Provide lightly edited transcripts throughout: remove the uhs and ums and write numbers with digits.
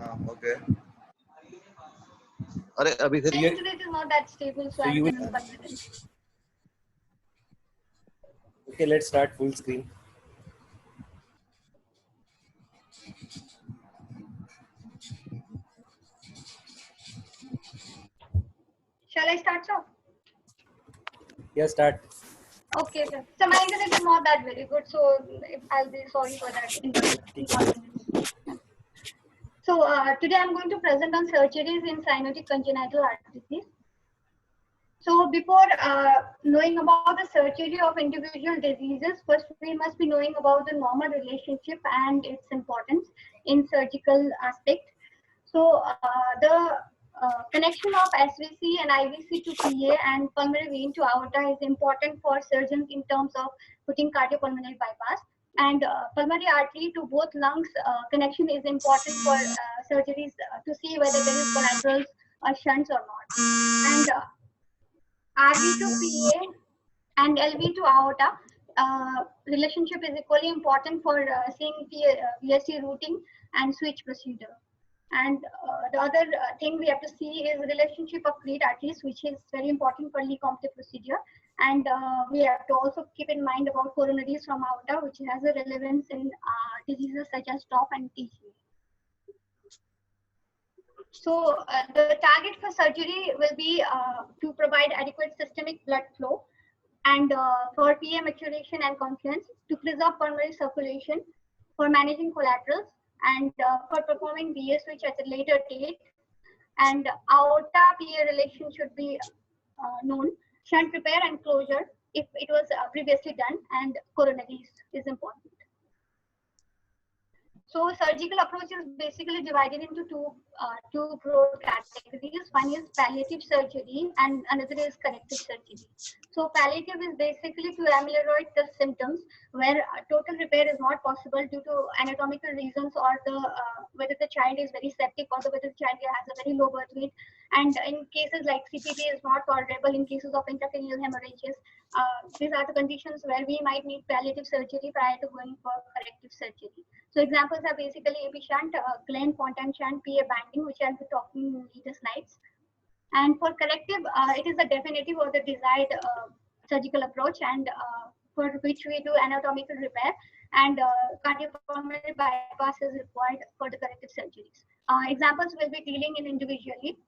Okay. अरे अभी फिर ये Internet is not that stable, so I'm confident. Okay, let's start full screen. Shall I start, sir? Yeah, start. Okay, sir. So my internet is not that very good, so I'll be sorry for that inconvenience. So today I'm going to present on surgeries in cyanotic congenital heart disease. So before knowing about the surgery of individual diseases, first we must be knowing about the normal relationship and its importance in surgical aspect. So the connection of SVC and IVC to PA and pulmonary vein to aorta is important for surgeons in terms of putting cardiopulmonary bypass. And pulmonary artery to both lungs connection is important for surgeries to see whether there is collaterals or shunts or not. And RV to PA and LV to aorta relationship is equally important for seeing VSC routing and switch procedure. And the other thing we have to see is the relationship of great arteries, which is very important for Lee Compton procedure. And we have to also keep in mind about coronaries from aorta, which has a relevance in diseases such as TOP and TGA. So the target for surgery will be to provide adequate systemic blood flow and for PA maturation and confluence, to preserve pulmonary circulation, for managing collaterals, and for performing VA switch at a later date. And aorta PA relation should be known, shunt repair and closure if it was previously done, and coronaries is important. So surgical approach is basically divided into two broad categories. One is palliative surgery and another is corrective surgery. So palliative is basically to ameliorate the symptoms where total repair is not possible due to anatomical reasons or the whether the child is very septic or whether the child has a very low birth weight. And in cases like CPB is not tolerable in cases of intracranial hemorrhages. These are the conditions where we might need palliative surgery prior to going for corrective surgery. So examples are basically AP shunt, Glenn Fontaine shunt, PA banding, which I'll be talking in later slides. And for corrective, it is the definitive or the desired surgical approach, and for which we do anatomical repair, and cardiopulmonary bypass is required for the corrective surgeries. Examples will be dealing in individually.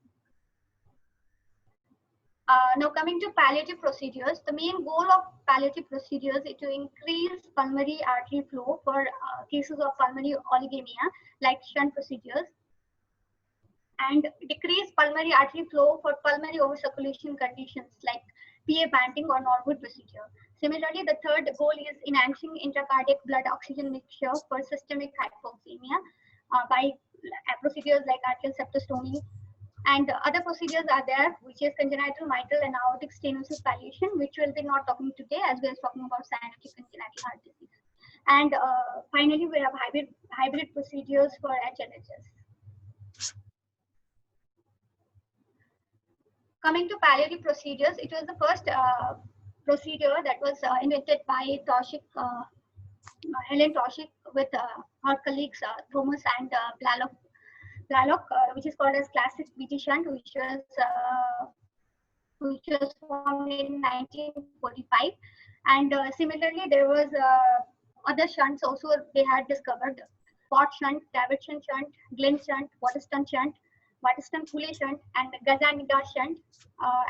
Now coming to palliative procedures, the main goal of palliative procedures is to increase pulmonary artery flow for cases of pulmonary oligemia like shunt procedures, and decrease pulmonary artery flow for pulmonary overcirculation conditions like PA banding or Norwood procedure. Similarly, the third goal is enhancing intracardiac blood oxygen mixture for systemic hypoxemia by procedures like atrial septostomy. And other procedures are there, which is congenital mitral and aortic stenosis palliation, which we'll be not talking today as we are talking about cyanotic congenital heart disease. And finally, we have hybrid procedures for HLHS. Coming to palliative procedures, it was the first procedure that was invented by Toshik, Helen Toshik with her colleagues Thomas and Blalock, which is called as classic BT shunt, which was formed in 1945. And similarly, there was other shunts also they had discovered: Pott shunt, Davidson shunt, Glenn shunt, Waterston shunt, Waterston Cooley shunt, and Gazzaniga shunt.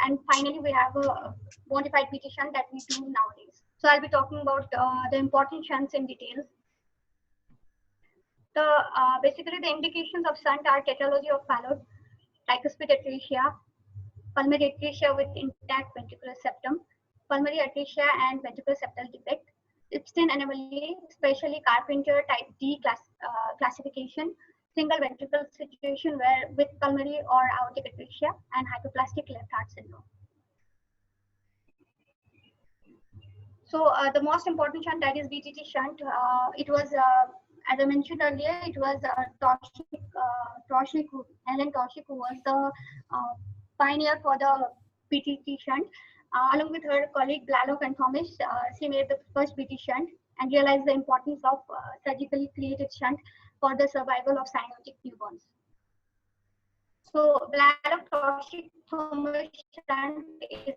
And finally, we have a bona fide BT shunt that we do nowadays. So I'll be talking about the important shunts in detail. Basically, the indications of shunt are tetralogy of Fallot, tricuspid atresia, pulmonary atresia with intact ventricular septum, pulmonary atresia and ventricular septal defect, Ipstein anomaly, especially Carpenter type D classification, single ventricle situation where with pulmonary or aortic atresia, and hypoplastic left heart syndrome. So the most important shunt, that is BTT shunt, it was as I mentioned earlier, it was Helen Toshik, who was the pioneer for the BTT shunt. Along with her colleague Blalock and Thomas, she made the first BT shunt and realized the importance of surgically created shunt for the survival of cyanotic newborns. So bladder toxic thermal shunt is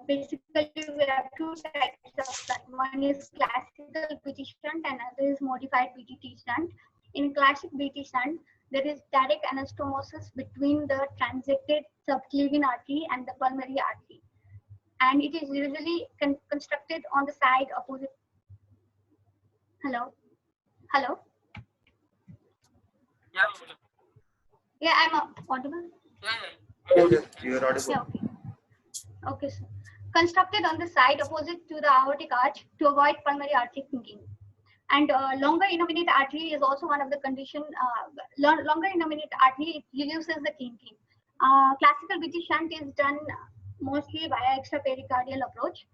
basically we have two types of shunt. One is classical BT shunt and other is modified BTT shunt. In classic BT shunt, there is direct anastomosis between the transected subclavian artery and the pulmonary artery, and it is usually constructed on the side opposite. Hello, hello. Yeah, I'm audible. You're audible. Yeah, okay. Okay, sir. Constructed on the side opposite to the aortic arch to avoid pulmonary artery thinking. And longer innominate artery is also one of the condition. Longer innominate artery, it reduces the kinking. Classical BT shunt is done mostly via extrapericardial approach.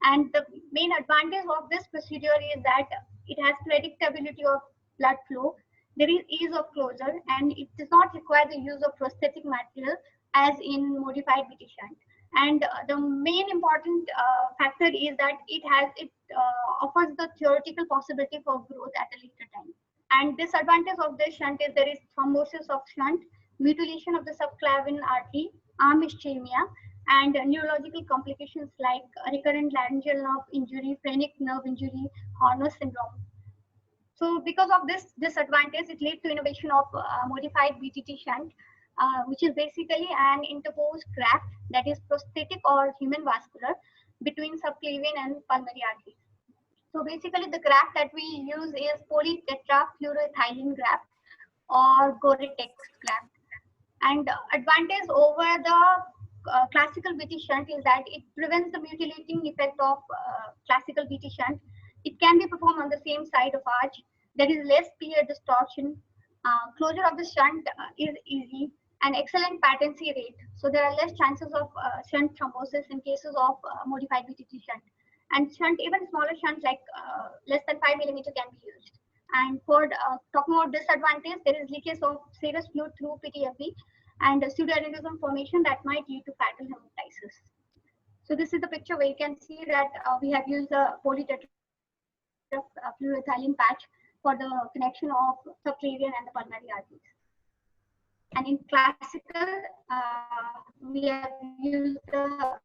And the main advantage of this procedure is that it has predictability of blood flow. There is ease of closure, and it does not require the use of prosthetic material as in modified BT shunt. And the main important factor is that it offers the theoretical possibility for growth at a later time. And disadvantage of this shunt is there is thrombosis of shunt, mutilation of the subclavian artery, arm ischemia, and neurological complications like recurrent laryngeal nerve injury, phrenic nerve injury, Horner syndrome. So because of this disadvantage, it led to innovation of modified BTT shunt, which is basically an interposed graft that is prosthetic or human vascular between subclavian and pulmonary arteries. So basically the graft that we use is polytetrafluoroethylene graft or Gore-Tex graft. And advantage over the classical BT shunt is that it prevents the mutilating effect of classical BT shunt. It can be performed on the same side of arch. There is less peer distortion. Closure of the shunt is easy and excellent patency rate. So there are less chances of shunt thrombosis in cases of modified BTT shunt. And shunt, even smaller shunt like less than 5 millimeter can be used. And for talking about disadvantage, there is leakage of serous fluid through PTFE and pseudoaneurysm formation that might lead to fatal hemoptysis. So this is the picture where you can see that we have used a polytetrafluoroethylene patch for the connection of subclavian and the pulmonary arteries. And in classical, we have used the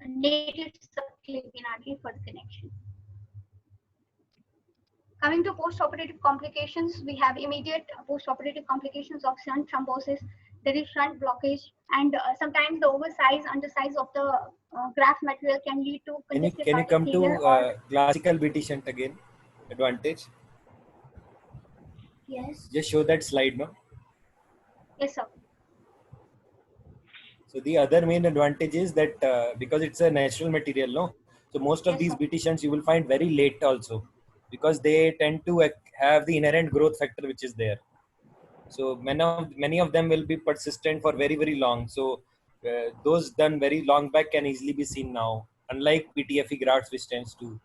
native subclavian artery for the connection. Coming to post-operative complications, we have immediate post-operative complications of shunt thrombosis. There is shunt blockage, and sometimes the oversize, undersize of the graft material can lead to congestive Can you come to failure classical BT shunt again? Advantage. Yes. Just show that slide, no? Yes, sir. So the other main advantage is that because it's a natural material, no. So most of Yes, these sir. BT shunts you will find very late also, because they tend to have the inherent growth factor which is there. So many of them will be persistent for very long. So those done very long back can easily be seen now, unlike PTFE grafts which tends to.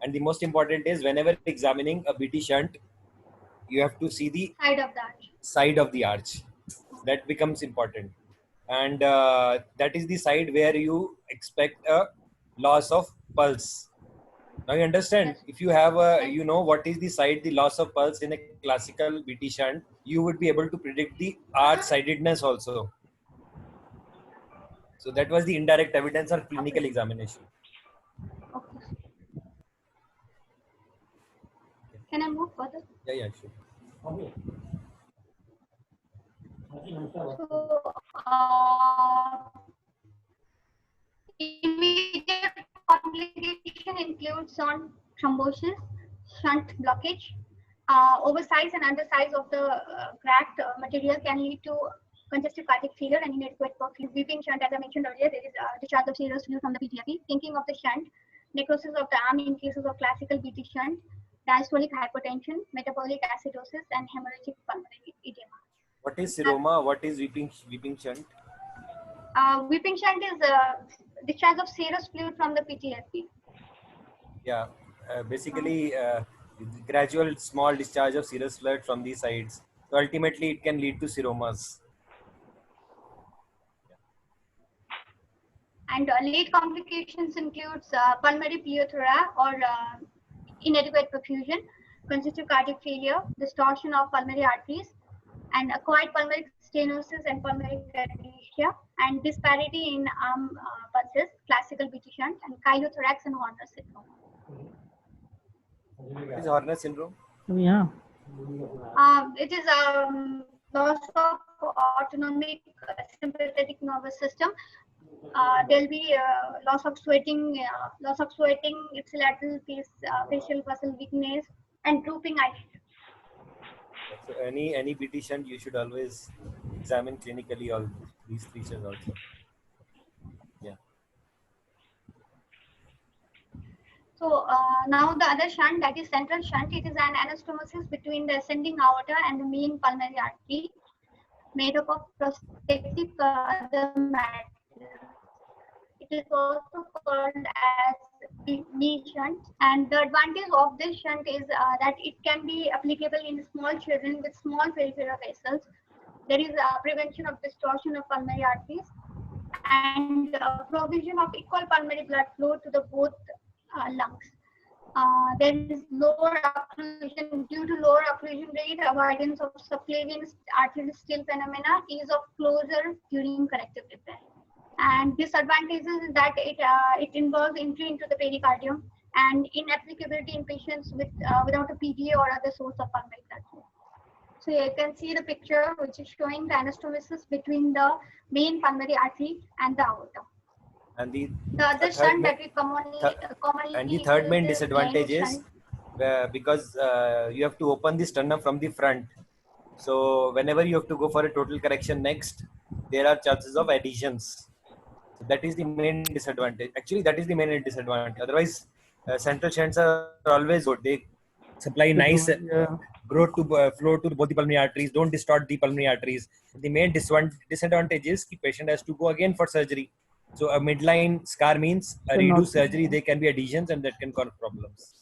And the most important is whenever examining a BT shunt, you have to see the Side of the arch. side of the arch. That becomes important, and that is the side where you expect a loss of pulse. Now you understand, Yes. if you have a, Yes. you know what is the side, the loss of pulse in a classical BT shunt, you would be able to predict the arch sidedness also. So that was the indirect evidence or clinical examination. Okay. Can I move further? Yeah, sure. So, immediate complication includes on thrombosis, shunt blockage, oversize and undersize of the graft material can lead to congestive cardiac failure and inadequate perfusion. Weeping shunt, as I mentioned earlier, there is discharge of serous fluid from the PTFE. Thinking of the shunt, necrosis of the arm in cases of classical BT shunt, diastolic hypertension, metabolic acidosis, and hemorrhagic pulmonary edema. What is seroma? What is weeping shunt? Weeping shunt is discharge of serous fluid from the PTFE. Yeah, basically gradual small discharge of serous fluid from the sides. So ultimately it can lead to seromas. And late complications includes pulmonary pleurothorax or inadequate perfusion, congestive cardiac failure, distortion of pulmonary arteries, and acquired pulmonary stenosis and pulmonary atresia, and disparity in arm pulses, classical BT shunt, and chylothorax and Horner syndrome. What is Horner syndrome? Yeah. It is loss of autonomic sympathetic nervous system. There'll be loss of sweating, ipsilateral facial muscle weakness, and drooping eyelids. So any BT shunt, you should always examine clinically all these features also. Yeah. So now the other shunt, that is central shunt, it is an anastomosis between the ascending aorta and the main pulmonary artery, made up of prosthetic other material. It is also called as knee shunt, and the advantage of this shunt is that it can be applicable in small children with small peripheral vessels. There is prevention of distortion of pulmonary arteries and provision of equal pulmonary blood flow to the both lungs. There is lower occlusion due to lower occlusion rate, avoidance of subclavian arterial steal phenomena, ease of closure during corrective repair. And disadvantages is that it involves entry into the pericardium and inapplicability in patients with without a PGA or other source of pulmonary blood flow. So you can see the picture which is showing the anastomosis between the main pulmonary artery and the aorta. And the other shunt that we commonly and the third main use is disadvantage Glenn is shunt. because you have to open the sternum from the front. So whenever you have to go for a total correction next, there are chances of adhesions. So that is the main disadvantage. Actually, that is the main disadvantage. Otherwise, central shunts are always good. They supply nice growth to flow to both the pulmonary arteries. Don't distort the pulmonary arteries. The main disadvantage is the patient has to go again for surgery. So a midline scar means a redo surgery. There can be adhesions and that can cause problems.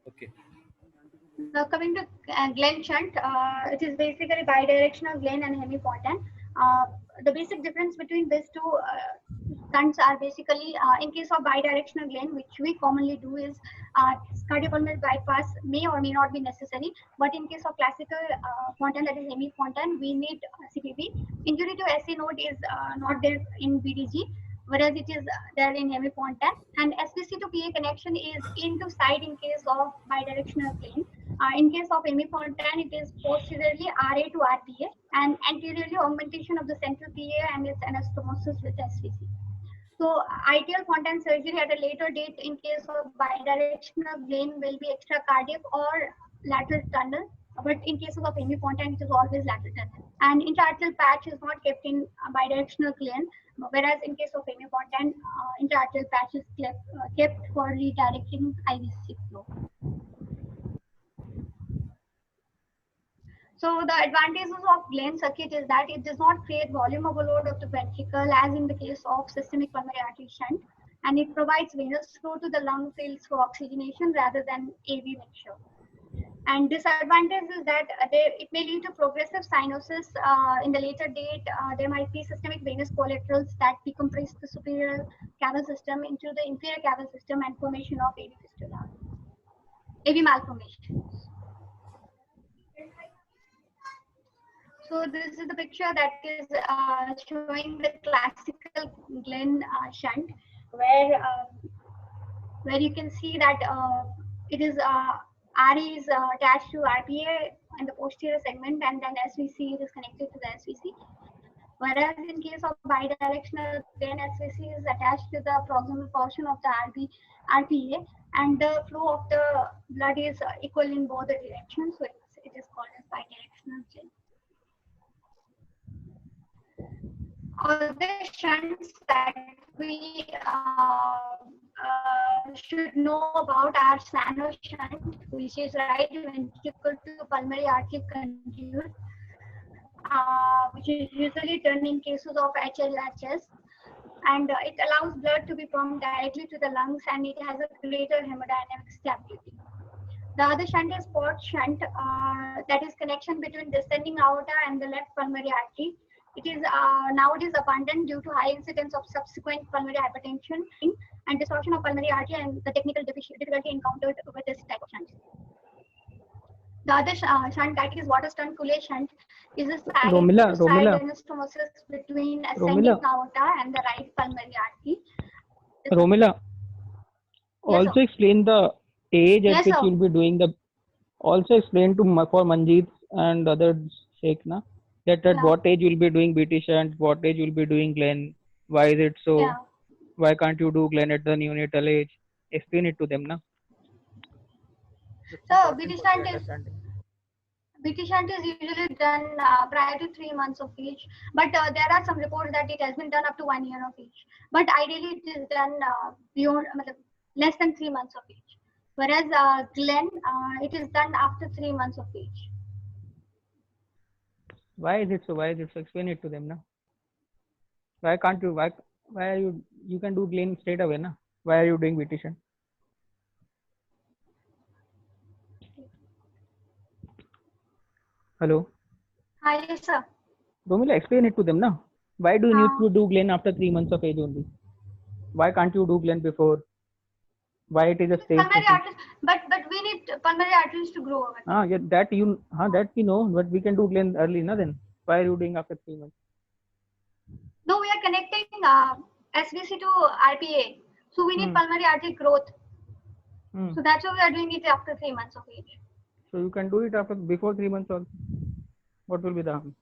Okay. Now coming to Glenn shunt, it is basically bidirectional Glenn and hemipontan. The basic difference between these two shunts are basically in case of bidirectional Glenn, which we commonly do is cardiopulmonary bypass may or may not be necessary. But in case of classical pontan, that is hemipontan, we need CPB. Injury to SC node is not there in BDG, whereas it is there in hemipontan. And SVC to PA connection is into side in case of bidirectional Glenn. In case of hemipontan, it is posteriorly RA to RPA and anteriorly augmentation of the central PA and its anastomosis with SVC. So ideal pontan surgery at a later date in case of bidirectional Glenn will be extracardiac or lateral tunnel. But in cases of hemipontan, it is always lateral tunnel. And intraarterial patch is not kept in bidirectional Glenn, whereas in case of hemipontan, intraarterial patch is kept for redirecting IVC flow. So the advantages of Glenn circuit is that it does not create volume overload of the ventricle as in the case of systemic pulmonary artery shunt, and it provides venous flow to the lung fields for oxygenation rather than AV mixture. And disadvantage is that it may lead to progressive cyanosis in the later date. There might be systemic venous collaterals that decompress the superior caval system into the inferior caval system and formation of AV fistula, AV malformations. So this is the picture that is showing the classical Glenn shunt, where you can see that it is RE is attached to RPA in the posterior segment, and then SVC is connected to the SVC. Whereas in case of bidirectional, then SVC is attached to the proximal portion of the RPA, and the flow of the blood is equal in both the directions, so it is called as bidirectional Glenn. Other shunts that we should know about are Sano shunt, which is right ventricle to pulmonary artery conduit, which is usually done in cases of HLHS, and it allows blood to be pumped directly to the lungs, and it has a greater hemodynamic stability. The other shunt is port shunt, that is connection between descending aorta and the left pulmonary artery. It is nowadays abundant due to high incidence of subsequent pulmonary hypertension and distortion of pulmonary artery and the technical difficulty encountered with this type of shunt. The other shunt, that is water shunt, Cooley shunt, is a Romila, side-to-side anastomosis between ascending aorta and the right pulmonary artery. Romila, Yes, also sir. explain the age at Yes, which sir. you'll be doing the. Also explain to for Manjeet and others sake na that at Yeah. what age you'll be doing BT shunt, what age you'll be doing Glenn, why is it so, Yeah. why can't you do Glenn at the neonatal age? Explain it to them na. It's So important BT for their shunt is understanding. usually done prior to 3 months of age, but there are some reports that it has been done up to 1 year of age. But ideally, it is done beyond less than 3 months of age. Whereas Glenn, it is done after 3 months of age. Why is it so? Why is it so? Explain it to them na. Why can't you? Why are you can do Glenn straight away na? Why are you doing BT shunt? Hello. Hi, yes, sir. Romila, explain it to them na. Why do you need to do Glenn after 3 months of age only? Why can't you do Glenn before? Why it is a stage? Pulmonary arteries, but we need pulmonary arteries to grow. Yeah, that we know, but we can do Glenn early na then. Why are you doing after 3 months? No, we are connecting SVC to RPA, so we need pulmonary artery growth. So that's why we are doing it after 3 months of age. So you can do it after before 3 months also. What will be the harm?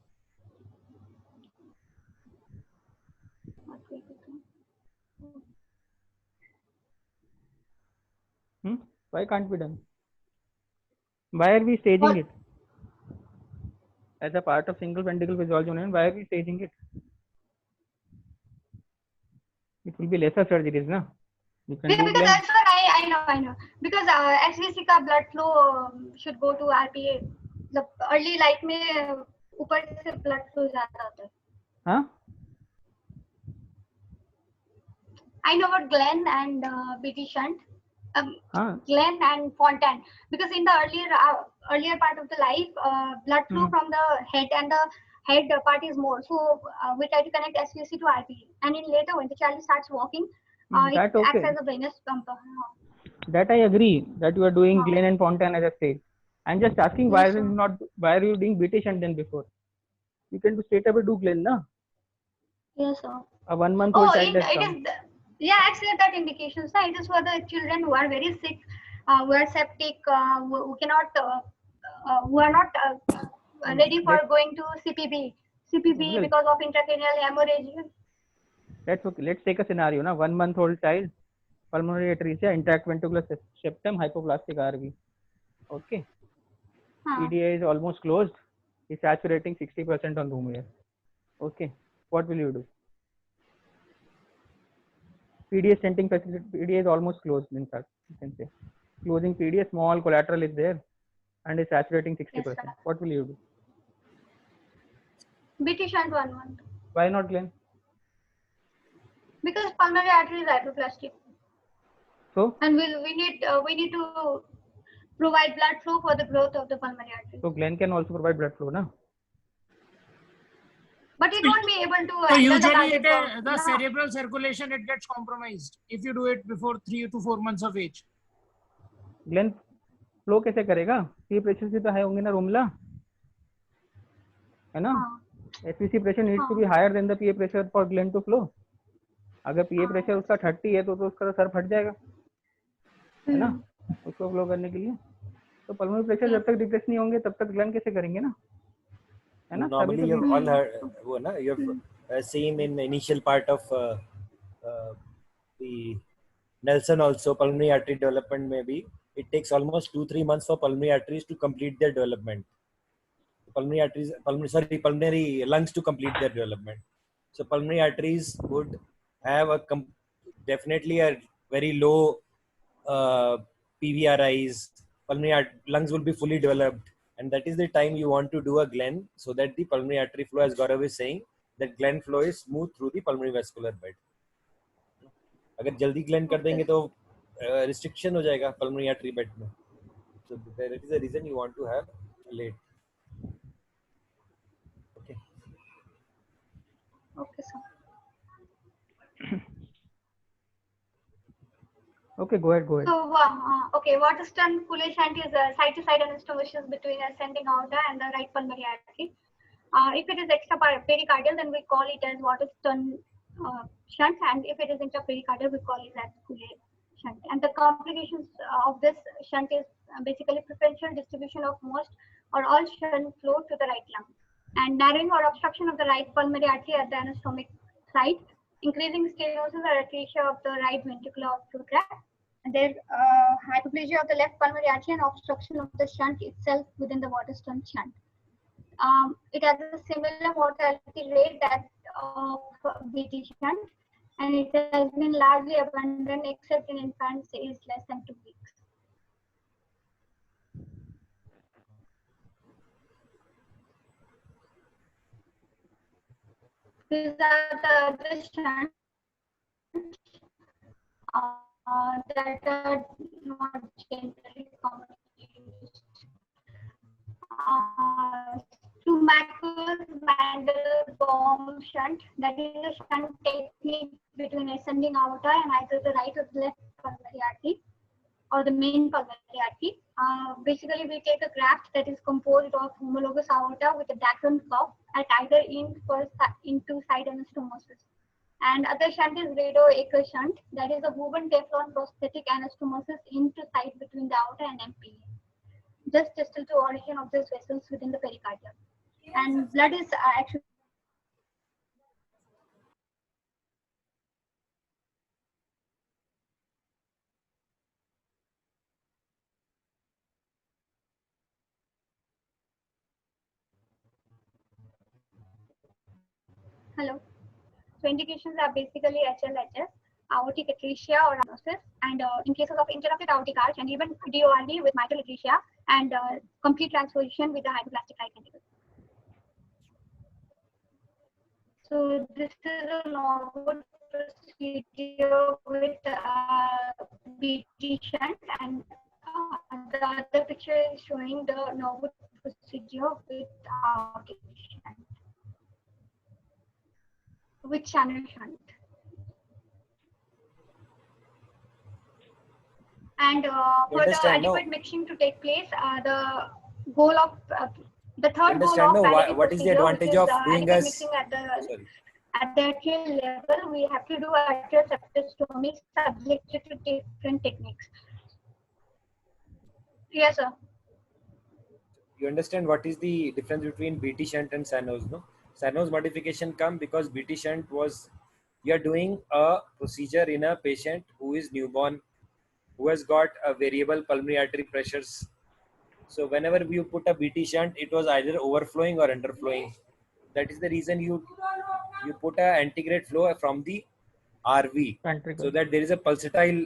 Why can't be done? Why are we staging it? As a part of single ventricle physiology, why are we staging it? It will be lesser surgeries, na? You can do Because that's what I know. Because SVC का blood flow should go to RPA. The early life में ऊपर से blood flow ज़्यादा होता है. Huh? I know about Glenn and BT shunt. Glenn and Fontaine, because in the earlier part of the life, blood flow from the head and the head part is more. So we try to connect SVC to RPA, and in later when the child starts walking, it acts as a venous pump. That I agree that you are doing Glenn and Fontaine as a stage. I'm just asking why are you doing BT shunt then before? You can do straight away do Glenn, na? Yes, sir. A 1 month old child has come. Yeah, actually that indications. It is for the children who are very sick, who are septic, who cannot, who are not ready for going to CPB because of intracranial hemorrhage. That's okay. Let's take a scenario, na? 1 month old child, pulmonary atresia, intact ventricular septum, hypoplastic RV. Okay. PDA is almost closed. Is saturating 60% on room air. Okay. What will you do? PDA stenting facility, PDA is almost closed, in fact, you can say. Closing PDA, small collateral is there and is saturating 60%. Yes, what will you do? BT shunt 1 month. Why not Glenn? Because pulmonary artery is hypoplastic. So? And we need to provide blood flow for the growth of the pulmonary artery. So Glenn can also provide blood flow, na? But it won't be able to. So usually the cerebral circulation, it gets compromised if you do it before 3 to 4 months of age. Glenn flow कैसे करेगा? P pressure भी तो high होंगे ना रोमिला, है ना? SVC pressure needs to be higher than the PA pressure for Glenn to flow. अगर PA pressure उसका 30 है तो उसका सर फट जाएगा, है ना? उसको फ्लो करने के लिए तो पल्मोनरी प्रेशर जब तक डिक्रीज नहीं होंगे तब तक ग्लेन कैसे करेंगे ना, है ना? Normally you have all heard, वो ना, you have seen in the initial part of the Nelson also pulmonary artery development maybe it takes almost 2-3 months for pulmonary arteries to complete their development. Pulmonary lungs to complete their development. So pulmonary arteries would have definitely a very low PVRIs. Pulmonary lungs will be fully developed, and that is the time you want to do a Glenn, so that the pulmonary artery flow, as Gaurav is saying, that Glenn flow is smooth through the pulmonary vascular bed. अगर जल्दी Glenn कर देंगे तो restriction हो जाएगा pulmonary artery bed में. So that is the reason you want to have late. Okay. Okay, sir. Okay, go ahead, go ahead. So, okay, Waterston Cooley shunt is a side-to-side anastomosis between ascending aorta and the right pulmonary artery. If it is extrapericardial, then we call it as Waterston shunt, and if it is intrapericardial, we call it as Cooley shunt. And the complications of this shunt is basically preferential distribution of most or all shunt flow to the right lung, and narrowing or obstruction of the right pulmonary artery at the anastomic site, increasing stenosis or atresia of the right ventricular outflow tract. And there's hypoplasia of the left pulmonary artery and obstruction of the shunt itself within the Waterston shunt. It has a similar mortality rate that of BT shunt, and it has been largely abandoned except in infants aged less than 2 weeks. These are the other shunts that are not generally commonly used. Schumacher's Mandelbaum shunt, that is a shunt technique between ascending aorta and either the right or the left pulmonary artery or the main pulmonary artery. Basically, we take a graft that is composed of homologous aorta with a Dacron cuff at either end for into side anastomosis. And other shunt is Rado-Aker shunt, that is a woven Teflon prosthetic anastomosis into side between the aorta and MPA, just distal to origin of these vessels within the pericardium. And blood is actually hello. So indications are basically HLHS, aortic atresia or stenosis, and in cases of interrupted aortic arch and even DORD with mitral atresia and complete transposition with the hypoplastic right ventricle. So this is a Norwood procedure with BT shunt, and the other picture is showing the Norwood procedure with aortic shunt, with channel shunt. And for the adequate mixing to take place, the goal of the third goal of palliative what is the procedure, advantage which of is doing adequate us? mixing at the Sorry. at the atrial level, we have to do atrial septostomy subjected to different techniques. Yes, sir. You understand what is the difference between BT shunt and Sanos, no? Sanos modification come because BT shunt was, you are doing a procedure in a patient who is newborn, who has got a variable pulmonary artery pressures. So whenever you put a BT shunt, it was either overflowing or underflowing. That is the reason you put a antegrade flow from the RV, Ventricle. so that there is a pulsatile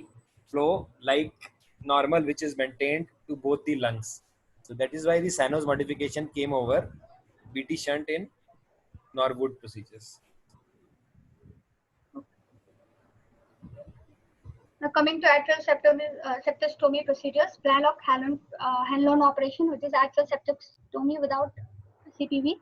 flow like normal, which is maintained to both the lungs. So that is why the Sanos modification came over BT shunt in Norwood procedures. Now coming to atrial septostomy procedures, Blalock Hanlon operation, which is atrial septostomy without CPV.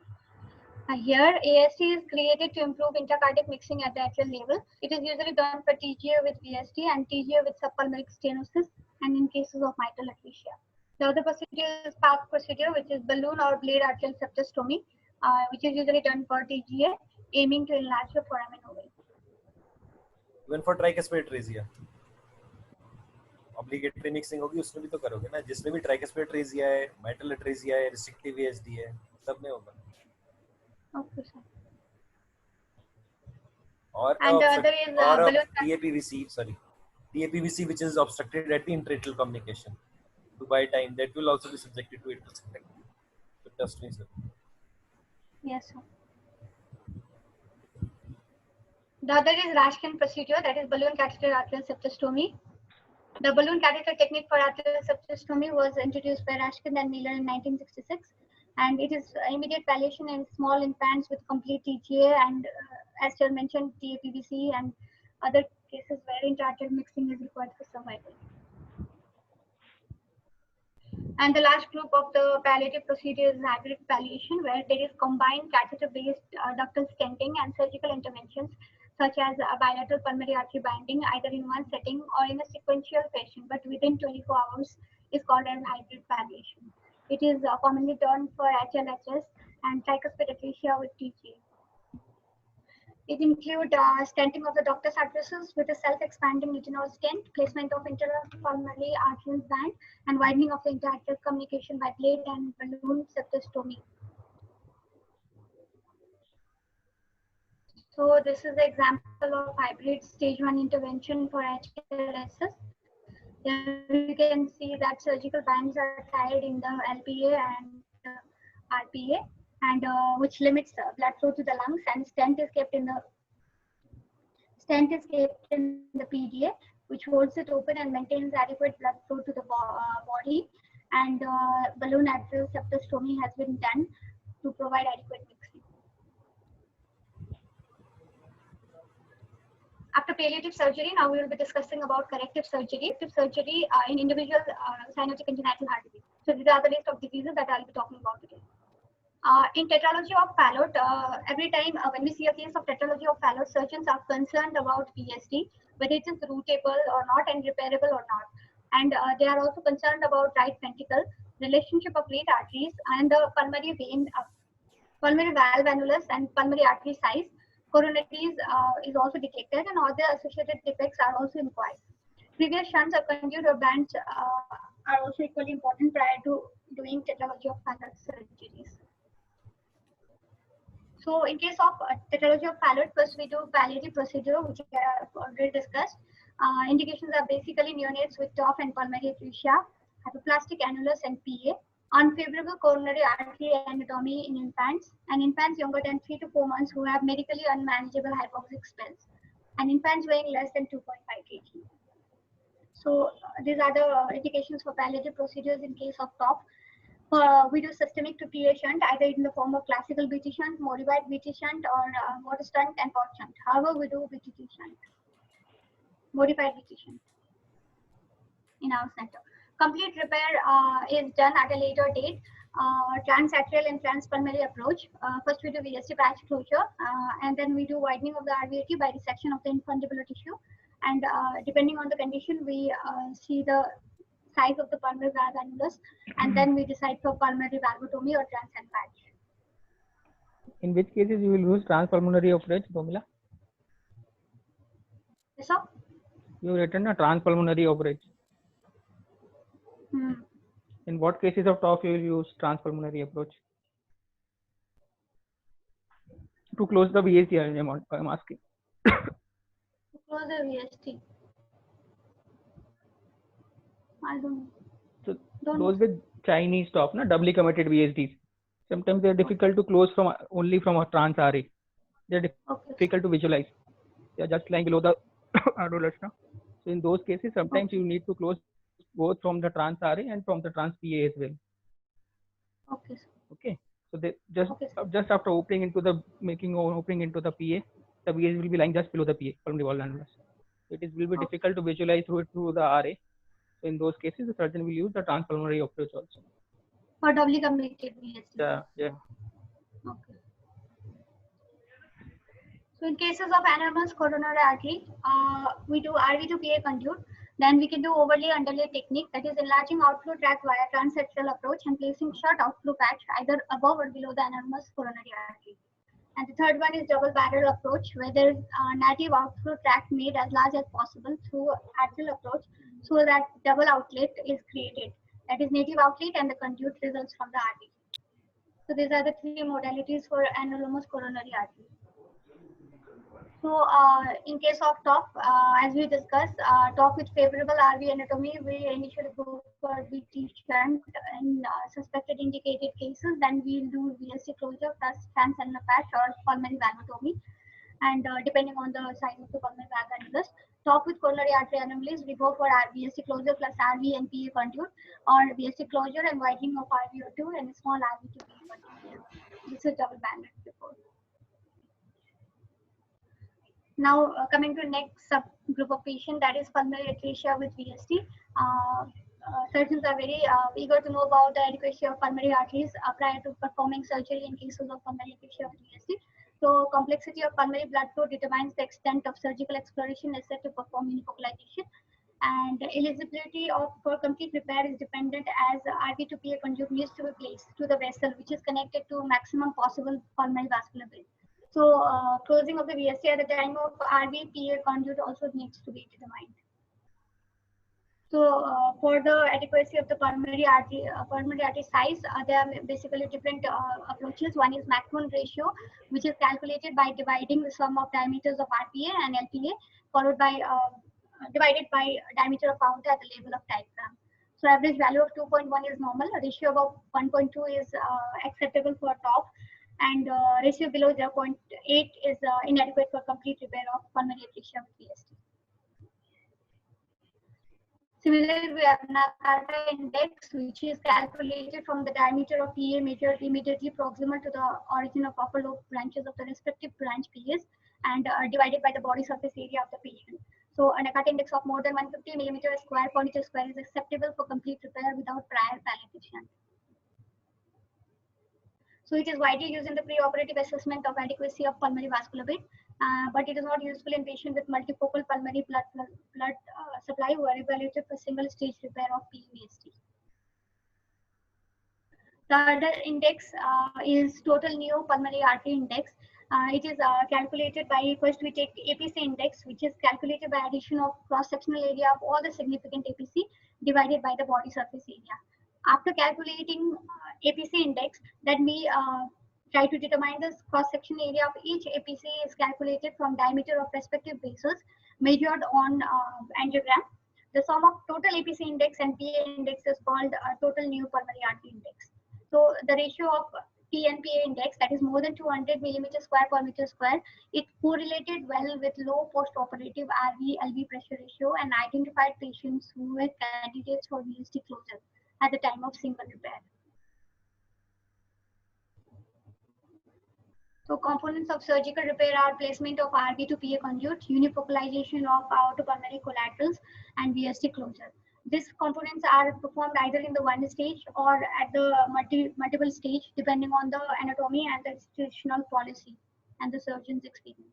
Here, AST is created to improve intracardiac mixing at the atrial level. It is usually done for TGA with VSD and TGA with subpulmonary stenosis, and in cases of mitral atresia. The other procedure is PARC procedure, which is balloon or blade atrial septostomy, which is usually done for TGA, aiming to enlarge the foramen ovale. Even for tricuspid atresia, obligatory mixing होगी, उसमें भी तो करोगे ना, जिसमें भी tricuspid atresia है, mitral atresia है, restrictive VSD है, सब में होगा. Okay, sir. Or there is balloon TAPVC, sorry, TAPVC, which is obstructed at the intratracheal communication. To buy time, that will also be subjected to it. So trust me, sir. Yes, sir. The other is Rashkin procedure, that is balloon catheter atrial septostomy. The balloon catheter technique for atrial septostomy was introduced by Rashkin and Miller in 1966, and it is immediate palliation in small infants with complete TGA and, as you mentioned, TAPVC and other cases where intraarterial mixing is required for survival. And the last group of the palliative procedure is hybrid palliation, where there is combined catheter-based ductal stenting and surgical interventions, such as a bilateral pulmonary artery binding either in one setting or in a sequential fashion, but within 24 hours is called as hybrid palliation. It is commonly done for HLHS and tricuspid atresia with TG. It includes stenting of the ductus arteriosus with a self-expanding nitinol stent, placement of interpulmonary arterial band, and widening of the interarterial communication by blade and balloon septostomy. So this is the example of hybrid stage 1 intervention for HLHS. Here you can see that surgical bands are tied in the LPA and RPA, and which limits blood flow to the lungs, and stent is kept in the PDA, which holds it open and maintains adequate blood flow to the body, and balloon arterial septostomy has been done to provide adequate mixing. After palliative surgery, now we will be discussing about corrective surgery. Corrective surgery in individual cyanotic congenital heart disease. So these are the list of diseases that I'll be talking about today. In tetralogy of Fallot, every time when we see a case of tetralogy of Fallot, surgeons are concerned about VSD, whether it is routable or not and repairable or not. And they are also concerned about right ventricle, relationship of great arteries, and the pulmonary vein, pulmonary valve annulus, and pulmonary artery size. Coronaries is also detected, and other associated defects are also inquired. Previous shunts or conduit or bands are also equally important prior to doing tetralogy of Fallot surgeries. So in case of tetralogy of Fallot, first we do palliative procedure, which I have already discussed. Indications are basically neonates with TOF and pulmonary atresia, hypoplastic annulus and PA, unfavorable coronary artery anatomy in infants, and infants younger than 3 to 4 months who have medically unmanageable hypoxic spells, and infants weighing less than 2.5 kg. So these are the indications for palliative procedures in case of TOF. We do systemic to PA shunt either in the form of classical BT shunt, modified BT shunt, or motor shunt and port shunt. However, we do BTT shunt, modified BT shunt in our center. Complete repair is done at a later date. Transarterial and transpulmonary approach. First we do VSD patch closure, and then we do widening of the RVAT by resection of the infundibular tissue. And depending on the condition, we see the size of the pulmonary valve annulus, and then we decide for pulmonary valvotomy or transient patch. In which cases you will use transpulmonary approach, Romila? Yes, sir? You have written a transpulmonary approach. In what cases of TOF you will use transpulmonary approach? To close the VSD, I am asking. To close the VSD. I don't know. So those with Chinese TOF, doubly committed VSDs. Sometimes they are difficult to close from only from a trans RA. They are difficult to visualize. They are just lying below the annulus. So in those cases, sometimes you need to close both from the trans RA and from the trans PA as well. Okay. Okay. So they just after opening into the opening into the PA, the VS will be lying just below the PA, pulmonary valve annulus. It will be difficult to visualize through the RA. So in those cases, the surgeon will use the transpulmonary approach also. For doubly committed VSD. Yeah. Okay. So in cases of enormous coronary artery, we do RV to PA conduit. Then we can do overlay underlay technique, that is enlarging outflow tract via transarterial approach and placing short outflow patch either above or below the enormous coronary artery. And the third one is double barrel approach, where there is native outflow tract made as large as possible through arterial approach, so that double outlet is created. That is native outlet and the conduit results from the artery. So these are the three modalities for enormous coronary artery. So in case of TOF, as we discussed, TOF with favorable RV anatomy, we initially go for BT shunt in suspected indicated cases. Then we'll do VSD closure plus transannular patch or pulmonary valvotomy. And depending on the size of the pulmonary valve annulus, TOF with coronary artery anomalies, we go for VSD closure plus RV and PA conduit, or VSD closure and widening of RVO2 and small RV to PA conduit. This is double banded report. Now coming to next subgroup of patient, that is pulmonary atresia with VSD. Surgeons are very eager to know about the adequacy of pulmonary arteries prior to performing surgery in cases of pulmonary atresia with VSD. So complexity of pulmonary blood flow determines the extent of surgical exploration necessary to perform unifocalization. And eligibility for complete repair is dependent as RV to PA conduit needs to be placed to the vessel, which is connected to maximum possible pulmonary vascular bed. So closing of the VSD at the time of RV PA conduit also needs to be determined. So for the adequacy of the pulmonary artery size, there are basically different approaches. One is Mach-1 ratio, which is calculated by dividing the sum of diameters of RPA and LPA, followed by divided by diameter of aorta at the level of diaphragm. So average value of 2.1 is normal. A ratio above 1.2 is acceptable for TOP, and ratio below 0.8 is inadequate for complete repair of pulmonary atresia with VSD. Similarly, we have Nakata index, which is calculated from the diameter of PA measured immediately proximal to the origin of upper lobe branches of the respective branch PAs and divided by the body surface area of the patient. So a Nakata index of more than 150 millimeter square per meter square is acceptable for complete repair without prior palliation. So it is widely used in the preoperative assessment of adequacy of pulmonary vascular bed, but it is not useful in patients with multifocal pulmonary blood supply who are evaluated for single stage repair of PVSD. The other index is total new pulmonary artery index. It is calculated by, first we take APC index, which is calculated by addition of cross-sectional area of all the significant APC divided by the body surface area. After calculating APC index, then we try to determine the cross-section area of each APC is calculated from diameter of respective bases measured on angiogram. The sum of total APC index and PA index is called total new pulmonary artery index. So the ratio of P and PA index, that is more than 200 millimeter square per meter square, it correlated well with low post-operative RV-LV pressure ratio and identified patients who were candidates for VSD closure at the time of single repair. So components of surgical repair are placement of RV to PA conduit, unifocalization of aortopulmonary collaterals, and VSD closure. These components are performed either in the one stage or at the multiple stage, depending on the anatomy and the institutional policy and the surgeon's experience.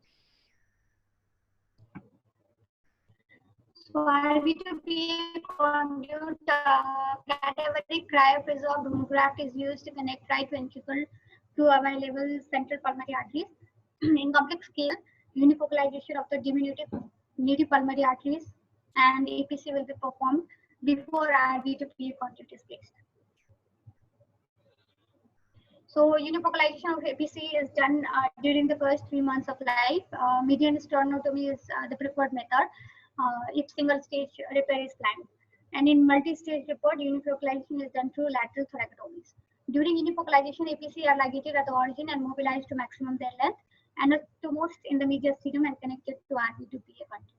So RV to PA conduit cadaveric cryopreserved bone graft is used to connect right ventricle to available central pulmonary arteries. In complex scale, unifocalization of the diminutive native pulmonary arteries and APC will be performed before RV to PA conduit is placed. So unifocalization of APC is done during the first 3 months of life. Median sternotomy is the preferred method if single stage repair is planned. And in multi-stage report, unifocalization is done through lateral thoracotomies. During unifocalization, APC are ligated at the origin and mobilized to maximum their length and to most in the mediastinum and connected to RV to PA conduit.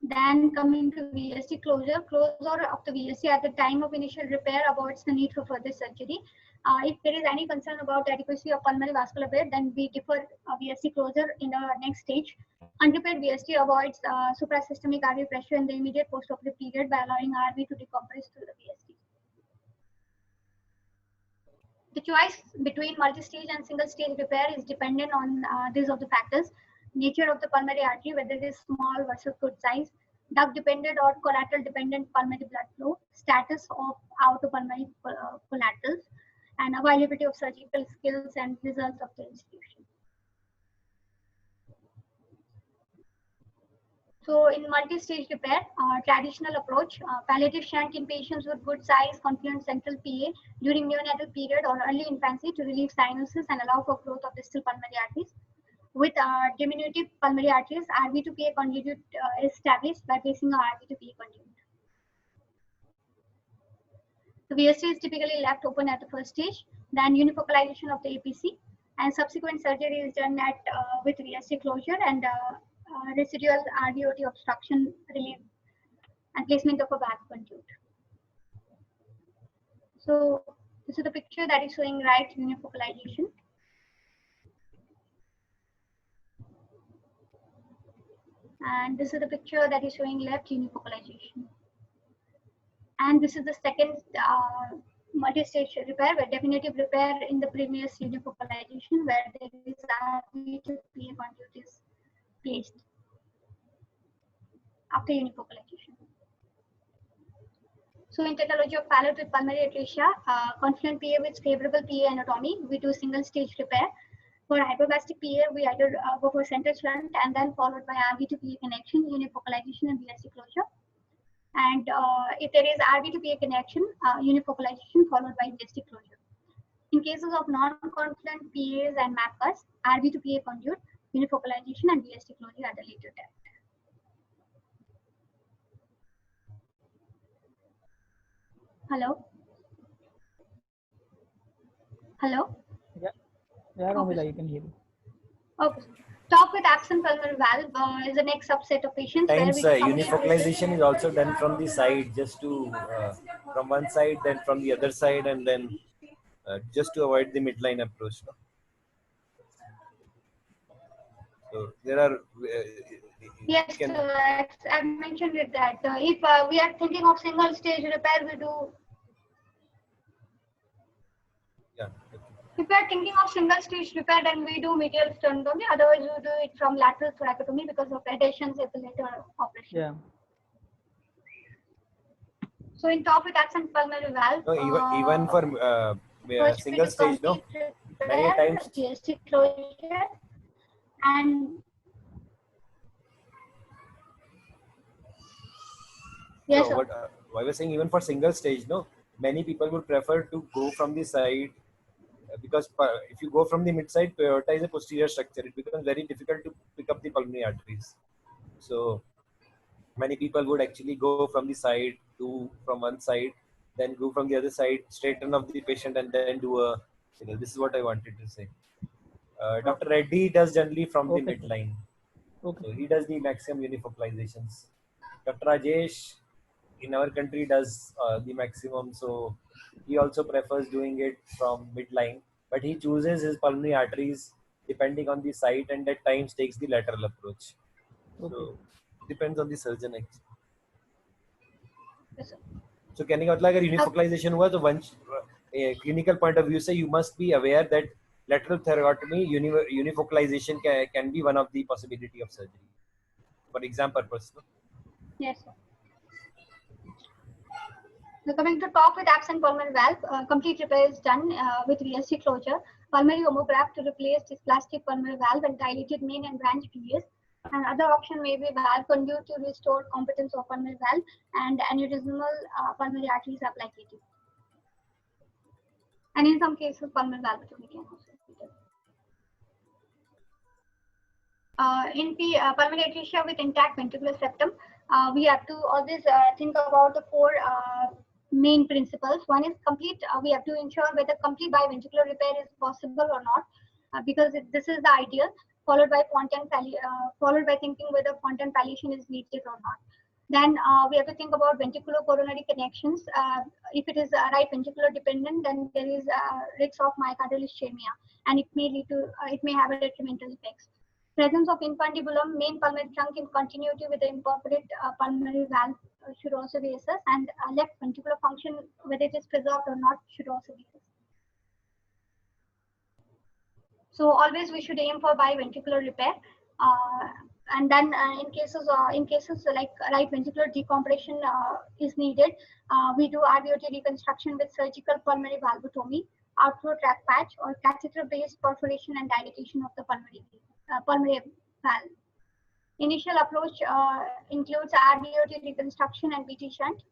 Then coming to VSD closure, closure of the VSD at the time of initial repair avoids the need for further surgery. If there is any concern about adequacy of pulmonary vascular bed, then we defer VSD closure in the next stage. Unrepaired VSD avoids suprasystemic RV pressure in the immediate postoperative period by allowing RV to decompress through the VSD. The choice between multi-stage and single-stage repair is dependent on these of the factors: nature of the pulmonary artery, whether it is small versus good size, duct-dependent or collateral-dependent pulmonary blood flow, status of aortopulmonary collaterals, and availability of surgical skills and results of the institution. So in multi-stage repair, traditional approach, palliative shunt in patients with good size confluent central PA during neonatal period or early infancy to relieve cyanosis and allow for growth of distal pulmonary arteries. With diminutive pulmonary arteries, RV to PA conduit is established by placing a RV to PA conduit. The VSD is typically left open at the first stage, then unifocalization of the APC, and subsequent surgery is done at with VSD closure and residual RVOT obstruction relief and placement of a back conduit. So this is the picture that is showing right unifocalization. And this is the picture that is showing left unifocalization. And this is the second multi-stage repair, where definitive repair in the previous unifocalization, where there is RV to PA conduit is placed after unifocalization. So in technology of palate with pulmonary atresia, confluent PA with favorable PA anatomy, we do single stage repair. For hypoplastic PA, we either go for center shunt and then followed by RV to PA connection, unifocalization and BSC closure. And if there is RV to PA connection, unifocalization followed by BSC closure. In cases of non-confluent PAs and MAPCAs, RV to PA conduit, unifocalization and BSC closure at a later time. Hello? Hello? Yeah, Romila, you can hear me. Okay. Top with absent pulmonary valve is the next subset of patients. Times where we unifocalization is also done from the side, just to from one side, then from the other side, and then just to avoid the midline approach. No? So there are. Yes, I've mentioned it that if we are thinking of single stage repair, we do. Yeah. Okay. If we are thinking of single stage repair, then we do medial sternotomy. Otherwise, we do it from lateral thoracotomy because of adhesions at the later operation. Yeah. So in top with absent pulmonary valve. No, even for single stage, no. Many times. GST closure and. Yes, No, what I was saying, even for single stage, no, many people would prefer to go from the side because if you go from the mid side, aorta is a posterior structure. It becomes very difficult to pick up the pulmonary arteries. So many people would actually go from the side, from one side, then go from the other side, straighten up the patient, and then do a. This is what I wanted to say. Dr. Reddy does generally from the midline. Okay. So he does the maximum unifocalizations. Dr. Rajesh in our country does the maximum, so he also prefers doing it from midline, but he chooses his pulmonary arteries depending on the site and at times takes the lateral approach. Okay. So depends on the surgeon actually. Yes, sir. So कहने का मतलब अगर unifocalization हुआ तो one a clinical point of view से you must be aware that lateral thoracotomy unifocalization can be one of the possibility of surgery for exam purpose. No? Yes, sir. So coming to talk with absent pulmonary valve, complete repair is done with VSC closure, pulmonary homograft to replace this plastic pulmonary valve and dilated main and branch PAs. And other option may be valve conduit to restore competence of pulmonary valve and aneurysmal pulmonary arteries applicative. And in some cases, pulmonary valvotomy can also be done. In pulmonary atresia with intact ventricular septum, we have to always think about the four main principles. One is complete. We have to ensure whether complete biventricular repair is possible or not, because this is the ideal. Followed by followed by thinking whether Fontan palliation is needed or not. Then we have to think about ventricular-coronary connections. If it is right ventricular dependent, then there is risk of myocardial ischemia, and it may lead to it may have a detrimental effects. Presence of infundibulum, main pulmonary trunk in continuity with the incorporate pulmonary valve should also be assessed, and left ventricular function, whether it is preserved or not, should also be assessed. So always we should aim for biventricular repair, and then in cases like right ventricular decompression is needed, we do RVOT reconstruction with surgical pulmonary valvotomy, outflow tract patch, or catheter-based perforation and dilatation of the pulmonary valve. Initial approach includes RVOT reconstruction and BT shunt.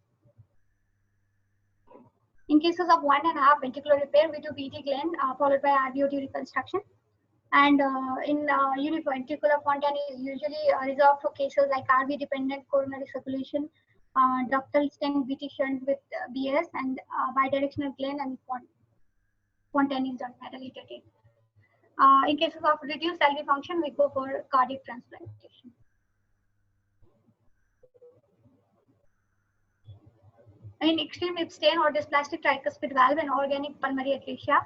In cases of 1.5 ventricular repair, we do BT Glenn followed by RVOT reconstruction. And in univentricular Fontan is usually reserved for cases like RV dependent coronary circulation, ductal stent BT shunt with BS, and bidirectional Glenn and Fontan is done at a later date. In cases of reduced LV function, we go for cardiac transplantation. In extreme Epstein or dysplastic tricuspid valve and organic pulmonary atresia,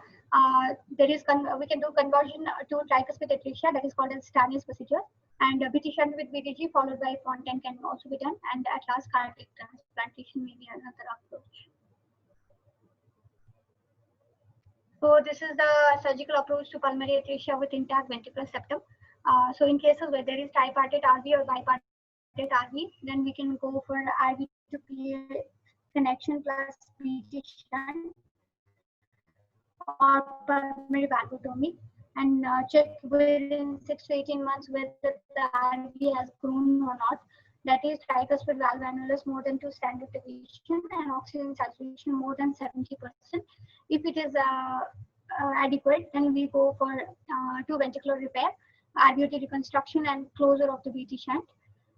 we can do conversion to tricuspid atresia, that is called as Stanley's procedure, and BT shunt with BTG followed by Fontan can also be done, and at last cardiac transplantation may be another approach. So this is the surgical approach to pulmonary atresia with intact ventricular septum. So in cases where there is tripartite RV or bipartite RV, then we can go for RV to PA connection plus VT shunt or pulmonary valvotomy, and check within 6 to 18 months whether the RV has grown or not. That is tricuspid valve annulus more than 2 standard deviation and oxygen saturation more than 70%. If it is adequate, then we go for 2 ventricular repair, RVOT reconstruction and closure of the VT shunt.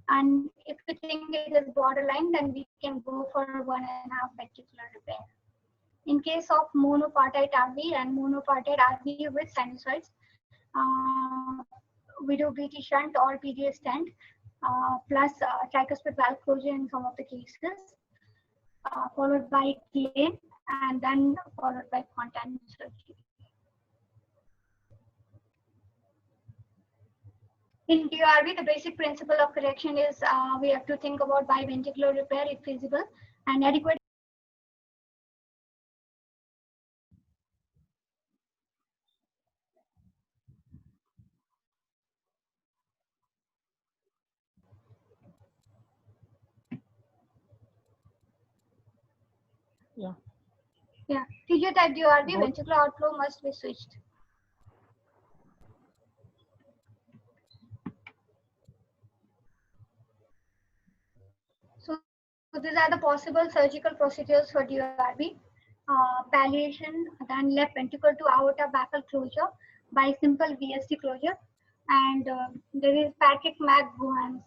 And if we think it is borderline, then we can go for 1.5 ventricular repair. In case of monopartite RV and monopartite RV with sinusoids, we do VT shunt or PDA stent plus tricuspid valve closure in some of the cases, followed by claim and then followed by containment surgery. In DRV, the basic principle of correction is we have to think about biventricular repair if feasible and adequate. Yeah. Yeah, TG type DRV, Note. ventricular outflow must be switched. So these are the possible surgical procedures for DRV. Palliation, then left ventricle to aorta baffle closure by simple VSD closure. And there is Patrick McGowan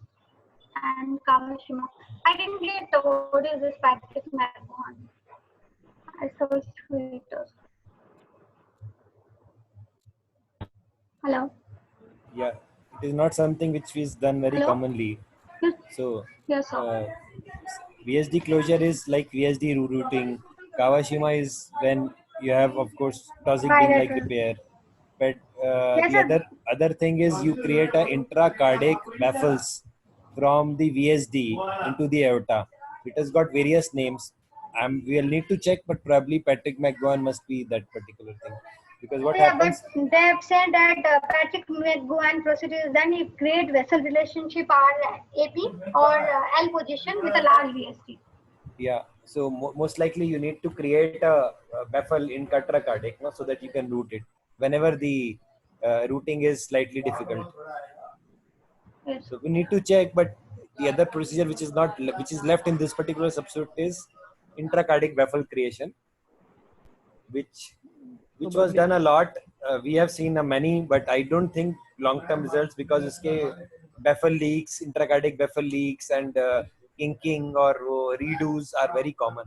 and Kawashima. I didn't get what is this Patrick McGowan. I searched for it. Hello. Yeah, it is not something which is done very Hello? commonly. Yes, So yes, sir. VSD closure is like VSD routing. Kawashima is when you have, of course, toxic beam like Bilateral. repair. But Yes, the sir. other thing is you create a intracardiac baffles from the VSD into the aorta. It has got various names. We'll need to check, but probably Patrick McGowan must be that particular thing. Because what Yeah, happens? but they have said that Patrick McGowan procedure is done if create vessel relationship or AP or L position with a large VSD. Yeah, so most likely you need to create a baffle in intracardiac, no, so that you can route it whenever the routing is slightly difficult. Yes. So we need to check, but the other procedure which is left in this particular substitute is intracardiac baffle creation, which was done a lot. We have seen many, but I don't think long-term results because iske baffle leaks, intracardiac baffle leaks, and inking or redos are very common.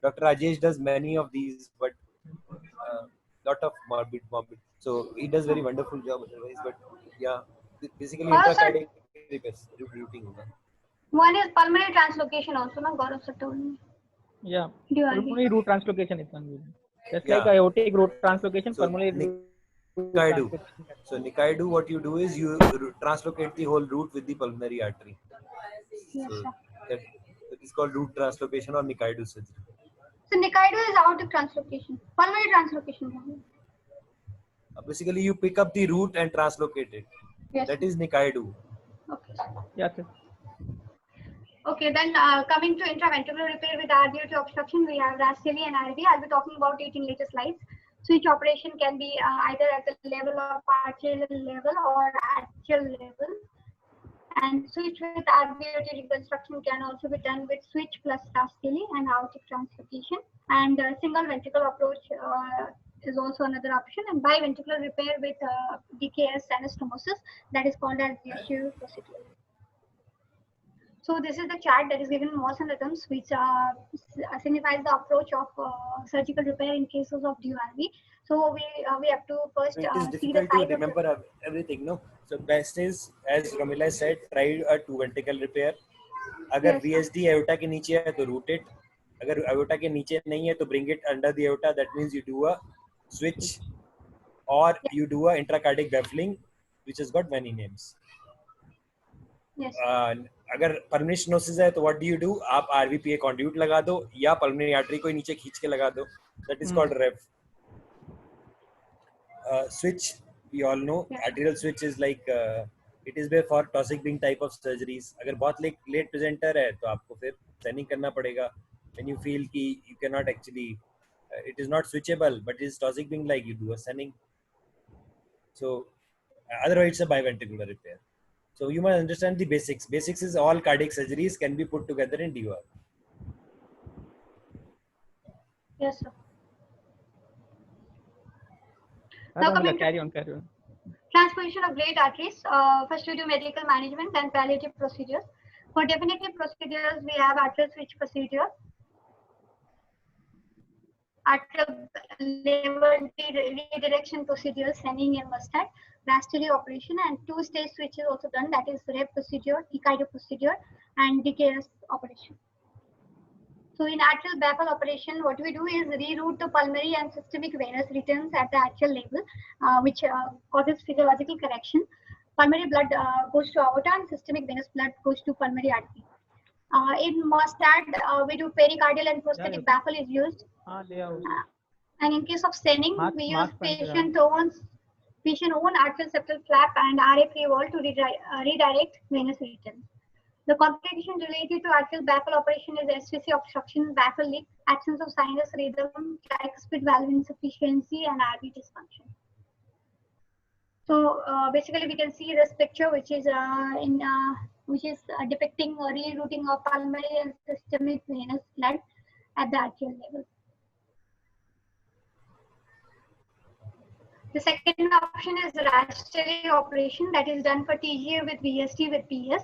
Dr. Rajesh does many of these, but lot of morbid. So he does very wonderful job otherwise. But yeah, basically Also, intracardiac routing. one is pulmonary translocation also, no? Gaurav sir told me. Yeah. DRV. Pulmonary root translocation is one. Just Yeah. like aortic root translocation, So pulmonary root Nikaidu. translocation. So Nikaidu, what you do is you translocate the whole root with the pulmonary artery. Yes, So sir. that is called root translocation or Nikaidu surgery. So Nikaido is aortic translocation, pulmonary translocation. Basically, you pick up the root and translocate it. Yes. That is Nikaidu. Okay. Yes, sir. Okay, then coming to intraventricular repair with RVOT obstruction, we have Rasteli and RV. I'll be talking about it in later slides. Switch operation can be either at the level of partial level or axial level. And switch with RVOT reconstruction can also be done with switch plus Rasteli and aortic translocation. And single ventricle approach is also another option. And biventricular repair with DKS anastomosis, that is called as the Yeshua procedure. So this is the chart that is given in Moss and Adams, which signifies the approach of surgical repair in cases of DRV. So we have to first So it is see the difficult to size of remember everything, no? So best is, as Ramila said, try a 2 ventricle repair. अगर Yes, VSD aorta के नीचे है तो root it. अगर aorta के नीचे नहीं है तो bring it under the aorta. That means you do a switch or you do a intracardiac baffling, which has got many names. Yes. अगर pulmonary stenosis है तो what do you do? आप RVPA conduit लगा दो या pulmonary artery को नीचे खींच के लगा दो. That is called REV. switch, we all know Yeah. arterial switch is like it is way for Taussig Beam type of surgeries. अगर बहुत late presenter है तो आपको फिर sending करना पड़ेगा. When you feel कि you cannot actually it is not switchable, but it is Taussig Beam like, you do a sending. So otherwise it's a biventricular repair. So you must understand the basics. Basics is all cardiac surgeries can be put together in DOR. Yes, sir. हाँ, Now तो coming to carry on. transposition of great arteries. First we do medical management and palliative procedures. For definitive procedures, we have arterial switch procedure, arterial level redirection procedure, sending and mustard, Rastelli operation, and two-stage switch is also done. That is REP procedure, Ikaido procedure, and DKS operation. So in arterial baffle operation, what we do is reroute the pulmonary and systemic venous returns at the atrial level, which causes physiological correction. Pulmonary blood goes to aorta and systemic venous blood goes to pulmonary artery. In mustard, we do pericardial and prosthetic baffle is used. And in case of staining, we use patient own arterial septal flap and RA-free wall to redirect venous returns. The complications related to arterial baffle operation is SVC obstruction, baffle leak, absence of sinus rhythm, tricuspid valve insufficiency, and RV dysfunction. So basically, we can see this picture, which is depicting a rerouting of pulmonary and systemic venous blood at the arterial level. The second option is Rastelli operation, that is done for TGA with VST with PS.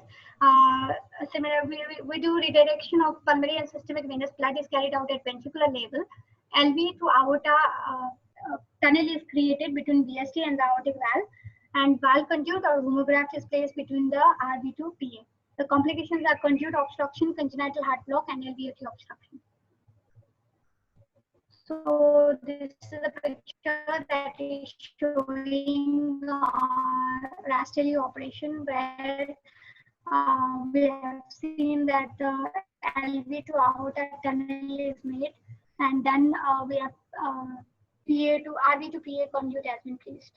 Similarly, we do redirection of pulmonary and systemic venous blood is carried out at ventricular level. LV to aorta tunnel is created between VST and the aortic valve, and valve conduit or homograft is placed between the RV to PA. The complications are conduit obstruction, congenital heart block, and LVOT obstruction. So this is a picture that is showing Rastelli operation, where we have seen that the LV to aorta tunnel is made, and then we have PA to RV to PA conduit has been placed.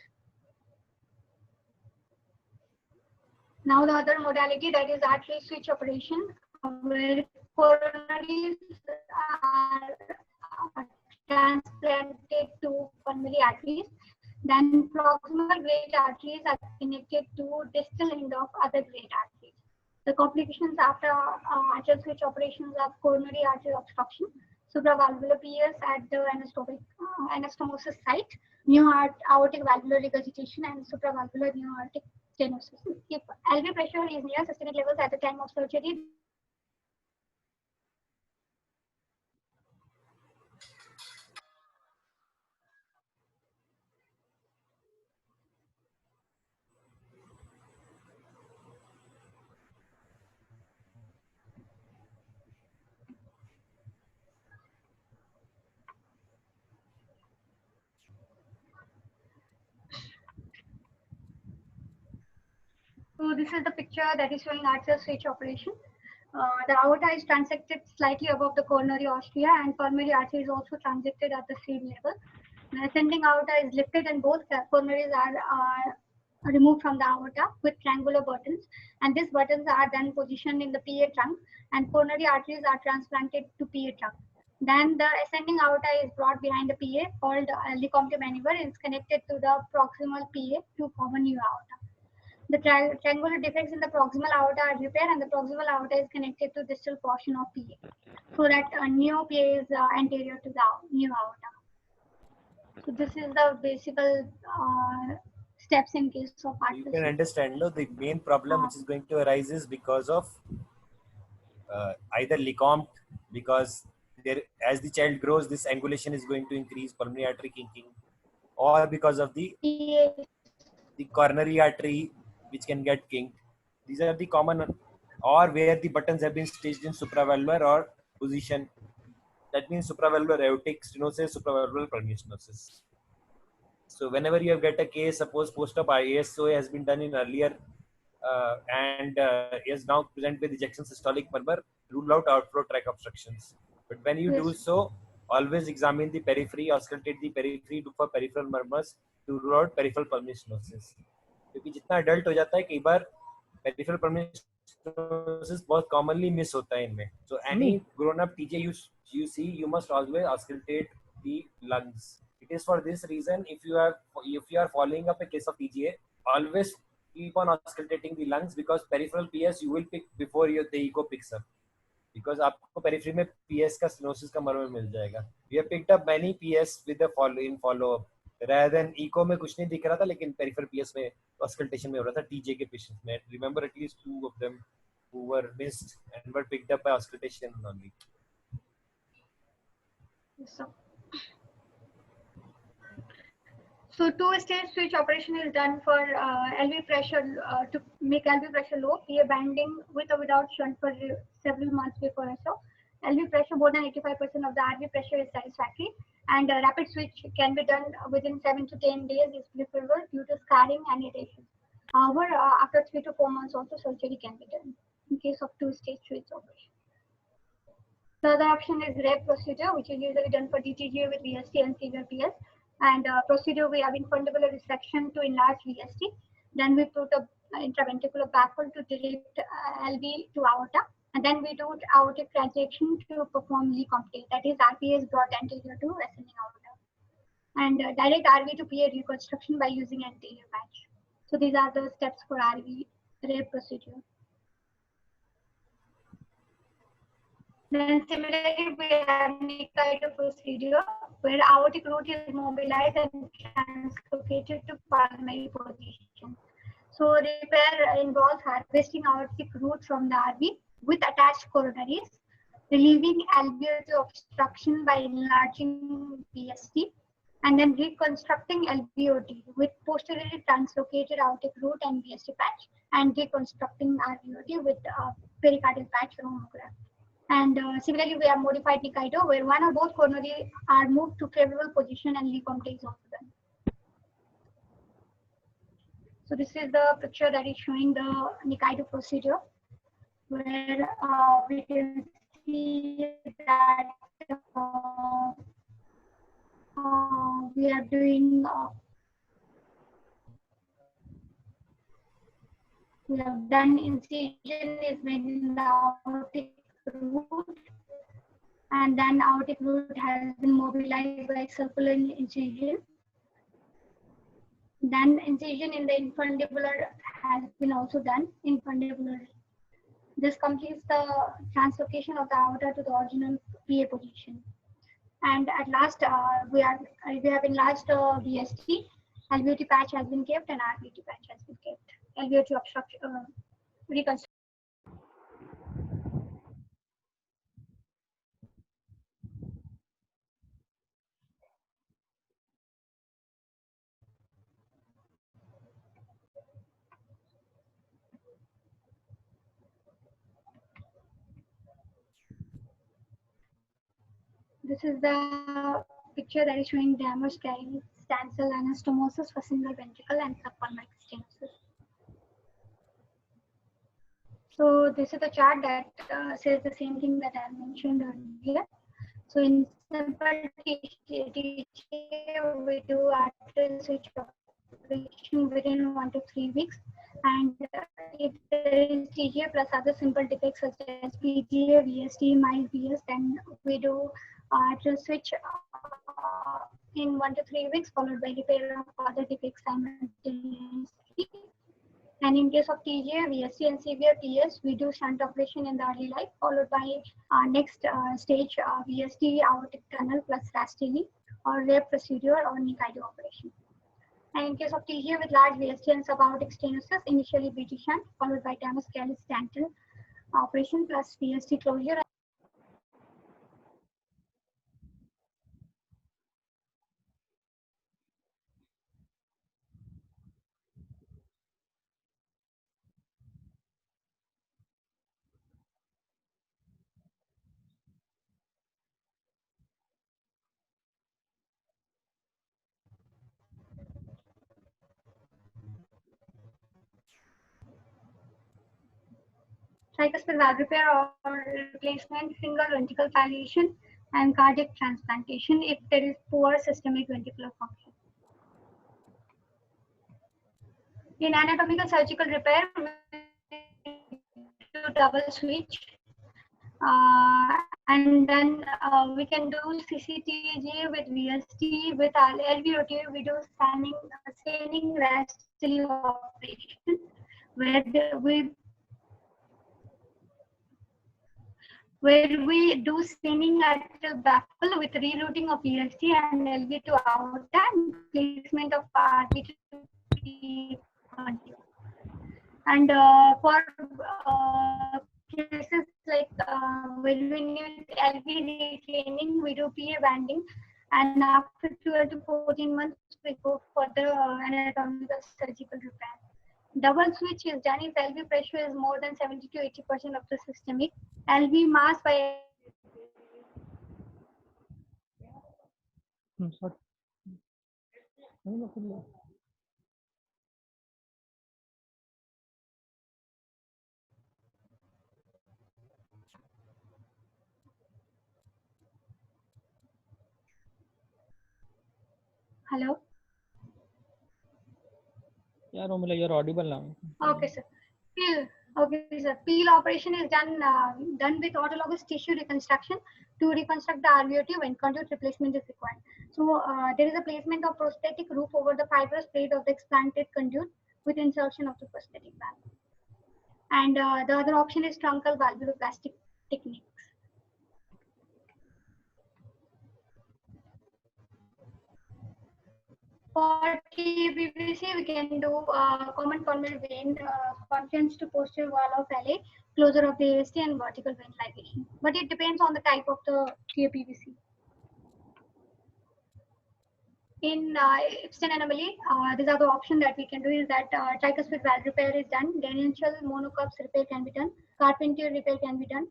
Now the other modality, that is artery switch operation, where coronaries are transplanted to pulmonary arteries. Then proximal great arteries are connected to distal end of other great arteries. The complications after arterial switch operations are coronary artery obstruction, supravalvular PS at the anastomosis site, new aortic valvular regurgitation, and supravalvular new aortic stenosis. If LV pressure is near systemic levels at the time of surgery, so this is the picture that is showing arterial switch operation. The aorta is transected slightly above the coronary ostia, and pulmonary artery is also transected at the same level. The ascending aorta is lifted, and both coronaries are removed from the aorta with triangular buttons, and these buttons are then positioned in the PA trunk, and coronary arteries are transplanted to PA trunk. Then the ascending aorta is brought behind the PA, called Lecomte maneuver, and is connected to the proximal PA to form a new aorta. The triangular defects in the proximal aorta are repaired, and the proximal aorta is connected to distal portion of PA, so that neo PA is anterior to the new aorta. So this is the basic steps in case of arterial. You can understand, no, the main problem which is going to arise is because of either Lecomte, because there, as the child grows, this angulation is going to increase, pulmonary artery kinking, or because of the coronary artery which can get kinked. These are the common, or where the buttons have been staged in supravalvular or position. That means supravalvular aortic stenosis, supravalvular pulmonary stenosis. So whenever you get a case, suppose post-op ASOA has been done in earlier and is now present with ejection systolic murmur, rule out outflow tract obstructions. But when you do so, always examine the periphery, auscultate the periphery, look for peripheral murmurs, to rule out peripheral pulmonary stenosis. क्योंकि जितना adult हो जाता है कई बार peripheral pulmonary stenosis बहुत commonly miss होता है इनमें. So any grown up TJ you see, you must always auscultate the lungs. It is for this reason, if you are following up a case of TGA, always keep on auscultating the lungs, because peripheral PS you will pick before the echo picks up, because आपको periphery में PS का stenosis का मर्म मिल जाएगा. We have picked up many PS with the follow up rather than echo में कुछ नहीं दिख रहा था, लेकिन peripheral PS में auscultation में हो रहा था TJ के patients में. Remember at least 2 of them who were missed and were picked up by auscultation only. So two-stage switch operation is done for LV pressure to make LV pressure low, PA banding with or without shunt for several months before so. LV pressure more than 85% of the RV pressure is satisfactory, and rapid switch can be done within 7 to 10 days is preferable due to scarring and irritation. However, after 3 to 4 months also surgery can be done in case of two-stage switch operation. The other option is REP procedure, which is usually done for DTGA with VST and severe PS. And procedure, we have infundibular resection to enlarge VST. Then we put a intraventricular baffle to direct LV to aorta. And then we do aortic transaction to perform Lee-Compton. That is, RPA is brought anterior to ascending aorta. And direct RV to PA reconstruction by using anterior patch. So these are the steps for RV REP procedure. Then similarly, we have Nikaido procedure where aortic root is mobilized and translocated to pulmonary position. So repair involves harvesting aortic root from the RV with attached coronaries, relieving alveolar obstruction by enlarging VST, and then reconstructing LVOT with posteriorly translocated aortic root and VST patch, and reconstructing RVOT with pericardial patch romograph. And similarly, we have modified Nikaido, where one or both coronary are moved to favorable position and Lee-Compton is also done. So this is the picture that is showing the Nikaido procedure, where we can see that we are doing, we have done incision is made in the aortic root, and then aortic root has been mobilized by circular incision. Then incision in the infundibular has been also done infundibulary. This completes the translocation of the aorta to the original PA position. And at last, we have enlarged the VST. LVOT patch has been kept and RVT patch has been kept. LVOT obstruction reconstruction. This is the picture that is showing damage carrying stem cell anastomosis for single ventricle and subpulmonary stenosis. So this is the chart that says the same thing that I mentioned earlier. So in simple TGA, we do arterial switch operation within 1 to 3 weeks. And if there is TGA plus other simple defects such as PGA, VST, mild VS, then we do arterial switch in 1 to 3 weeks, followed by repair of other defects simultaneously. And in case of TGA, VST, and severe TS, we do shunt operation in the early life, followed by next stage VST, aortic tunnel plus RASTELI, or REP procedure or Nikaido operation. And in case of TGA with large VST and subaortic stenosis, initially BT shunt, followed by Damas Callis Stanton operation plus VST closure. Tricuspid valve repair or replacement, single ventricle palliation, and cardiac transplantation if there is poor systemic ventricular function. In anatomical surgical repair, we do double switch. And then we can do CCTG with VST, with LVOT, we do staining rastily operation, where we do staining at the baffle with rerouting of VST and LV to out and placement of RV to P. And for cases like when we need LV retraining, we do PA banding, and after 12 to 14 months, we go for the anatomical surgical repair. Double switch is done if LV pressure is more than 70 to 80% of the systemic. LV mass by Sorry. Hello. Yeah, Romila, you're audible now. Okay, sir. Peel. Okay, sir. Peel operation is done with autologous tissue reconstruction to reconstruct the RVOT when conduit replacement is required. So there is a placement of prosthetic roof over the fibrous plate of the explanted conduit with insertion of the prosthetic valve. And the other option is truncal valvuloplastic techniques. For TBVC, we can do common pulmonary vein conference to posterior wall of LA, closure of the AST, and vertical vein ligation. But it depends on the type of the TAPVC. In Ipstein anomaly, these are the options that we can do is that tricuspid valve repair is done, Daniel monocups repair can be done, Carpentier repair can be done,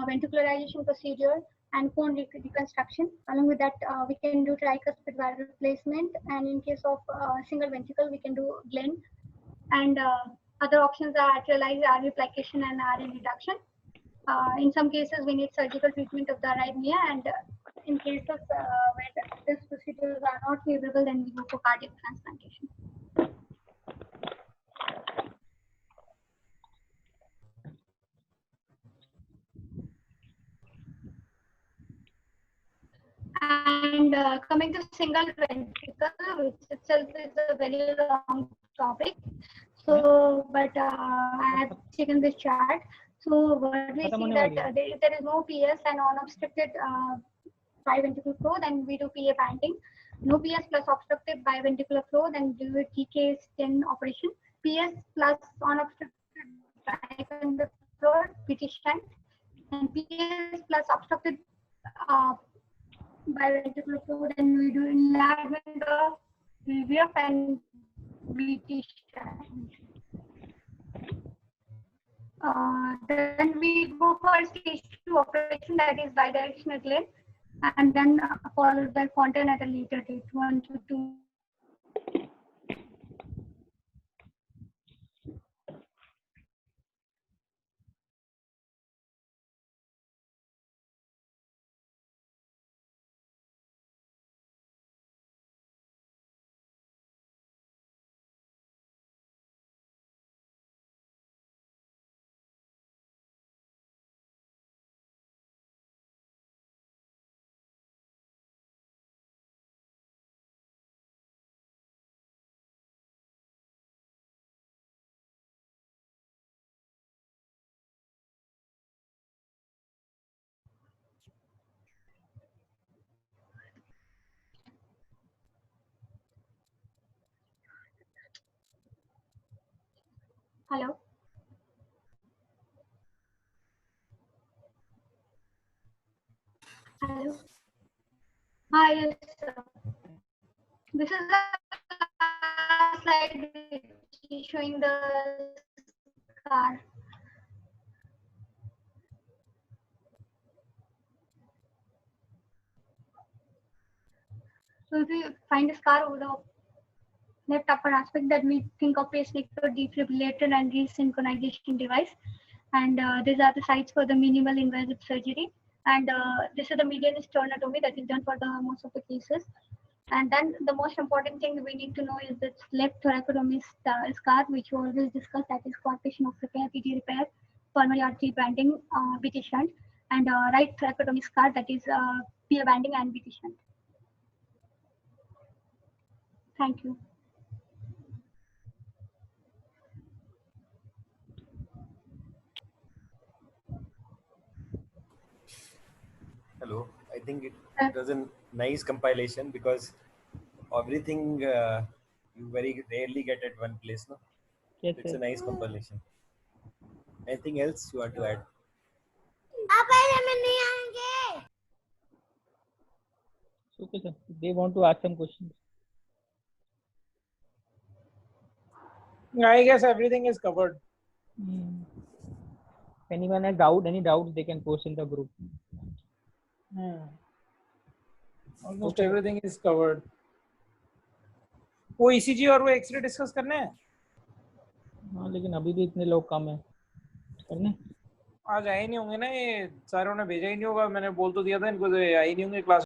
ventricularization procedure, and cone reconstruction. Along with that, we can do tricuspid valve replacement, and in case of single ventricle, we can do Glenn. And other options are atrialized RV plication and RV reduction. In some cases, we need surgical treatment of the arrhythmia, and in cases where these procedures are not favorable, then we go for cardiac transplantation. And coming to single ventricle, which itself is a very long topic. So, but I have taken this chart. So, what we see that there is no PS and unobstructed biventricular flow, then we do PA banding. No PS plus obstructed biventricular flow, then do a TK stent operation. PS plus unobstructed biventricular flow, PT stent, and PS plus obstructed biventricular flow, then we do enlargement of VVF and VT stent. Then we go for stage 2 operation, that is bidirectional Glenn, and then followed by Fontaine at a later date, 1 to 2. Hello. Hello. Hi, yes, sir. This is a slide showing the scar. So if you find a scar over the left upper aspect, that we think of pacemaker, defibrillator, and resynchronization device. And these are the sites for the minimal invasive surgery. And this is the median sternotomy that is done for the most of the cases. And then the most important thing we need to know is this left thoracotomy scar, which we always discuss, that is coarctation of repair, PT repair, pulmonary artery banding, BT shunt, and right thoracotomy scar, that is PA banding and BT shunt. Thank you. Hello. I think it was a nice compilation because everything you very rarely get at one place. No, Yes, it's yes. a nice compilation. Anything else you want to add? Okay, sir. They want to ask some questions. I guess everything is covered. If anyone has any doubts, they can post in the group. Almost Okay. everything is covered. वो ECG और वो x ray discuss करने हैं? हाँ, लेकिन अभी भी इतने लोग कम है करने। आज आए नहीं होंगे ना, ये सारों ने भेजा ही नहीं होगा, मैंने बोल तो दिया था इनको, तो आए नहीं होंगे क्लास